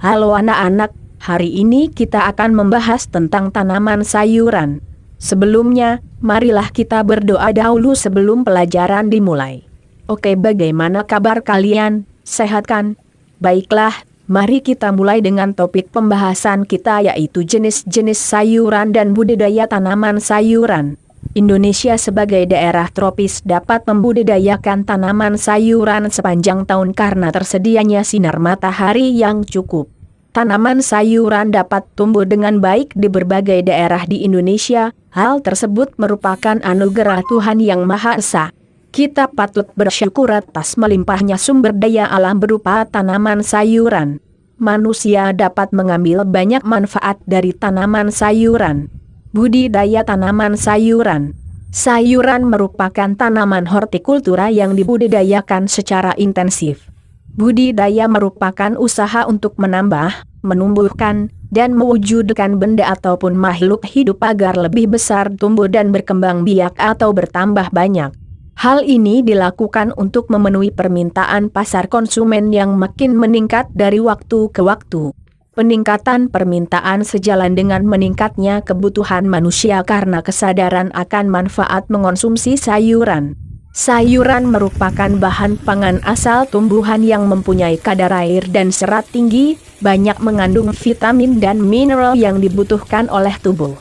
Halo anak-anak, hari ini kita akan membahas tentang tanaman sayuran. Sebelumnya, marilah kita berdoa dahulu sebelum pelajaran dimulai. Oke, bagaimana kabar kalian? Sehat kan? Baiklah, mari kita mulai dengan topik pembahasan kita yaitu jenis-jenis sayuran dan budidaya tanaman sayuran. Indonesia sebagai daerah tropis dapat membudidayakan tanaman sayuran sepanjang tahun karena tersedianya sinar matahari yang cukup. Tanaman sayuran dapat tumbuh dengan baik di berbagai daerah di Indonesia. Hal tersebut merupakan anugerah Tuhan Yang Maha Esa. Kita patut bersyukur atas melimpahnya sumber daya alam berupa tanaman sayuran. Manusia dapat mengambil banyak manfaat dari tanaman sayuran. Budidaya tanaman sayuran. Sayuran merupakan tanaman hortikultura yang dibudidayakan secara intensif. Budidaya merupakan usaha untuk menambah, menumbuhkan, dan mewujudkan benda ataupun makhluk hidup agar lebih besar tumbuh dan berkembang biak atau bertambah banyak. Hal ini dilakukan untuk memenuhi permintaan pasar konsumen yang makin meningkat dari waktu ke waktu. Peningkatan permintaan sejalan dengan meningkatnya kebutuhan manusia karena kesadaran akan manfaat mengonsumsi sayuran. Sayuran merupakan bahan pangan asal tumbuhan yang mempunyai kadar air dan serat tinggi, banyak mengandung vitamin dan mineral yang dibutuhkan oleh tubuh.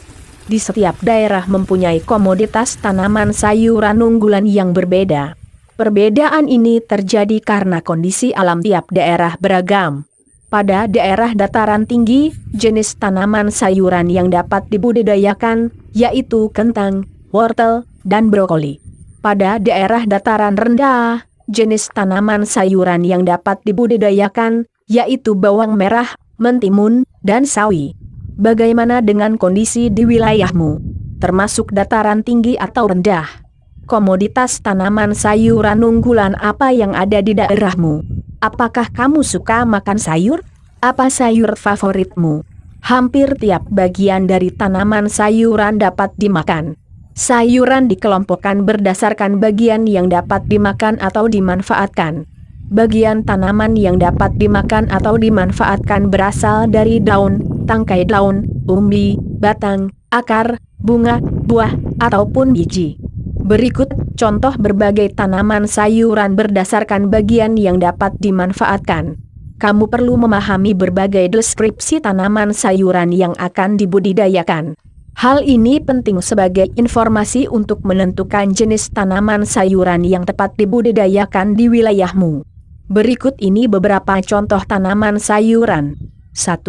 Di setiap daerah mempunyai komoditas tanaman sayuran unggulan yang berbeda. Perbedaan ini terjadi karena kondisi alam tiap daerah beragam. Pada daerah dataran tinggi, jenis tanaman sayuran yang dapat dibudidayakan, yaitu kentang, wortel, dan brokoli. Pada daerah dataran rendah, jenis tanaman sayuran yang dapat dibudidayakan, yaitu bawang merah, mentimun, dan sawi. Bagaimana dengan kondisi di wilayahmu? Termasuk dataran tinggi atau rendah? Komoditas tanaman sayuran unggulan apa yang ada di daerahmu? Apakah kamu suka makan sayur? Apa sayur favoritmu? Hampir tiap bagian dari tanaman sayuran dapat dimakan. Sayuran dikelompokkan berdasarkan bagian yang dapat dimakan atau dimanfaatkan. Bagian tanaman yang dapat dimakan atau dimanfaatkan berasal dari daun, tangkai daun, umbi, batang, akar, bunga, buah, ataupun biji. Berikut contoh berbagai tanaman sayuran berdasarkan bagian yang dapat dimanfaatkan. Kamu perlu memahami berbagai deskripsi tanaman sayuran yang akan dibudidayakan. Hal ini penting sebagai informasi untuk menentukan jenis tanaman sayuran yang tepat dibudidayakan di wilayahmu. Berikut ini beberapa contoh tanaman sayuran. 1.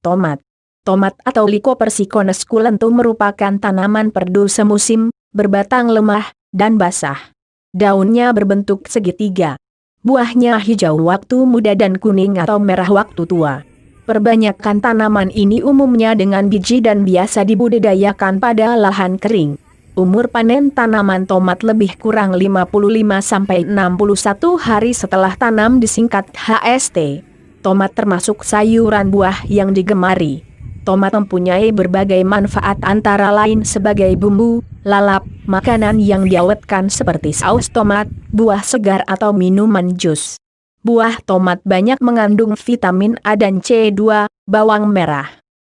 Tomat. Tomat atau Lycophyllus succulenta merupakan tanaman perdu semusim, berbatang lemah, dan basah. Daunnya berbentuk segitiga. Buahnya hijau waktu muda dan kuning atau merah waktu tua. Perbanyakan tanaman ini umumnya dengan biji dan biasa dibudidayakan pada lahan kering. Umur panen tanaman tomat lebih kurang 55-61 hari setelah tanam disingkat HST. Tomat termasuk sayuran buah yang digemari. Tomat mempunyai berbagai manfaat antara lain sebagai bumbu, lalap, makanan yang diawetkan seperti saus tomat, buah segar atau minuman jus. Buah tomat banyak mengandung vitamin A dan C2, bawang merah.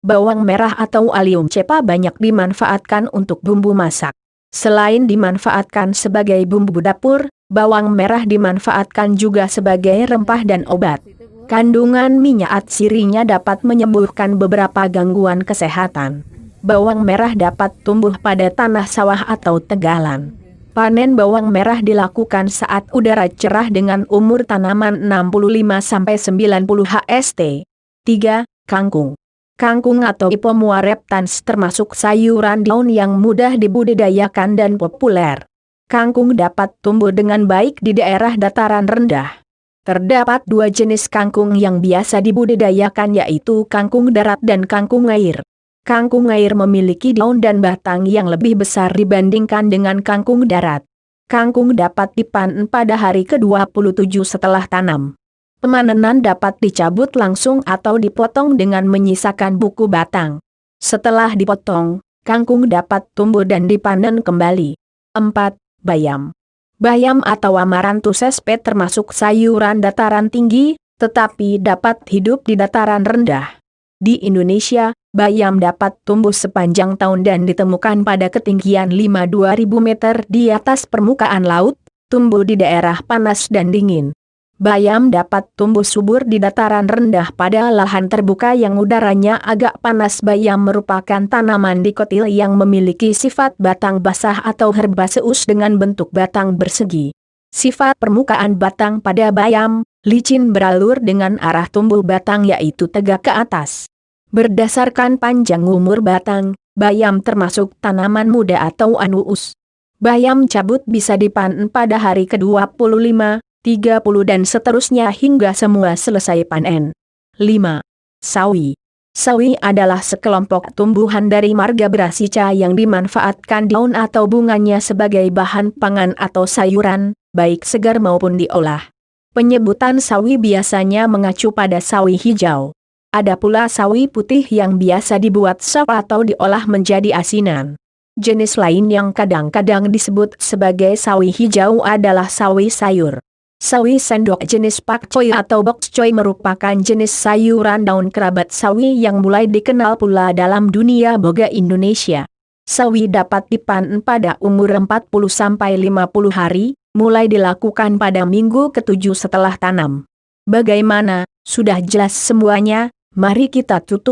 Bawang merah atau allium cepa banyak dimanfaatkan untuk bumbu masak. Selain dimanfaatkan sebagai bumbu dapur, bawang merah dimanfaatkan juga sebagai rempah dan obat. Kandungan minyak atsirinya dapat menyembuhkan beberapa gangguan kesehatan. Bawang merah dapat tumbuh pada tanah sawah atau tegalan. Panen bawang merah dilakukan saat udara cerah dengan umur tanaman 65-90 HST. 3. Kangkung. Kangkung atau Ipomua reptans termasuk sayuran daun yang mudah dibudidayakan dan populer. Kangkung dapat tumbuh dengan baik di daerah dataran rendah. Terdapat dua jenis kangkung yang biasa dibudidayakan yaitu kangkung darat dan kangkung air. Kangkung air memiliki daun dan batang yang lebih besar dibandingkan dengan kangkung darat. Kangkung dapat dipanen pada hari ke-27 setelah tanam. Pemanenan dapat dicabut langsung atau dipotong dengan menyisakan buku batang. Setelah dipotong, kangkung dapat tumbuh dan dipanen kembali. 4. Bayam. Bayam atau Amaranthus sp termasuk sayuran dataran tinggi, tetapi dapat hidup di dataran rendah. Di Indonesia, bayam dapat tumbuh sepanjang tahun dan ditemukan pada ketinggian 52.000 meter di atas permukaan laut, tumbuh di daerah panas dan dingin. Bayam dapat tumbuh subur di dataran rendah pada lahan terbuka yang udaranya agak panas. Bayam merupakan tanaman dikotil yang memiliki sifat batang basah atau herbaceus dengan bentuk batang bersegi. Sifat permukaan batang pada bayam, licin beralur dengan arah tumbuh batang yaitu tegak ke atas. Berdasarkan panjang umur batang, bayam termasuk tanaman muda atau anuus. Bayam cabut bisa dipanen pada hari ke-25, 30 dan seterusnya hingga semua selesai panen. 5. Sawi. Sawi adalah sekelompok tumbuhan dari marga Brassica yang dimanfaatkan daun atau bunganya sebagai bahan pangan atau sayuran, baik segar maupun diolah. Penyebutan sawi biasanya mengacu pada sawi hijau. Ada pula sawi putih yang biasa dibuat sop atau diolah menjadi asinan. Jenis lain yang kadang-kadang disebut sebagai sawi hijau adalah sawi sayur. Sawi sendok jenis pak choy atau bok choy merupakan jenis sayuran daun kerabat sawi yang mulai dikenal pula dalam dunia boga Indonesia. Sawi dapat dipanen pada umur 40-50 hari, mulai dilakukan pada minggu ke-7 setelah tanam. Bagaimana, sudah jelas semuanya? Mari kita tutup